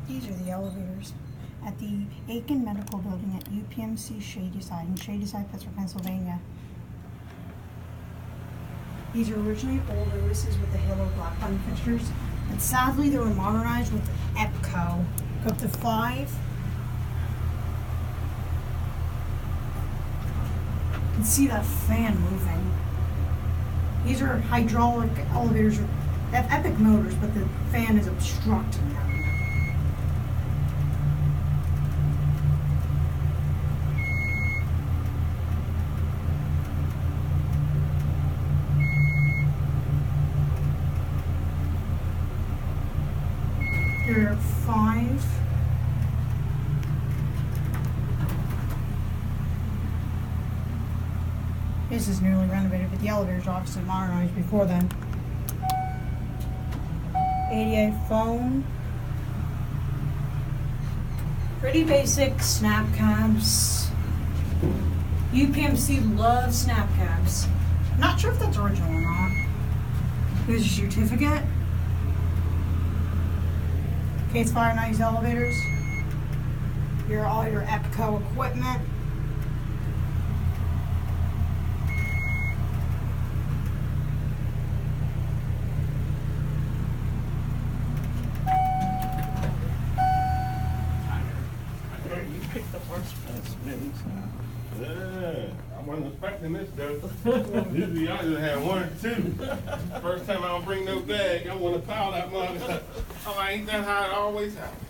These are the elevators at the Aiken Medical Building at UPMC Shadyside in Shadyside, Pittsburgh, Pennsylvania. These are originally old Otis with the halo black button fixtures, but sadly they were modernized with EPCO. Go up to 5. You can see that fan moving. These are hydraulic elevators. They have epic motors, but the fan is obstructing them. There are 5. This is newly renovated, but the elevators are obviously modernized before then. 88 phone. Pretty basic snap cabs. UPMC loves snap cabs. I'm not sure if that's original or not. Here's a certificate. Case fire nice elevators. Here are all your EPCO equipment. Yeah, I wasn't expecting this though. Usually I just have 1 or 2. First time I don't bring no bag, I want to pile that mug. Oh, ain't that how it always happens?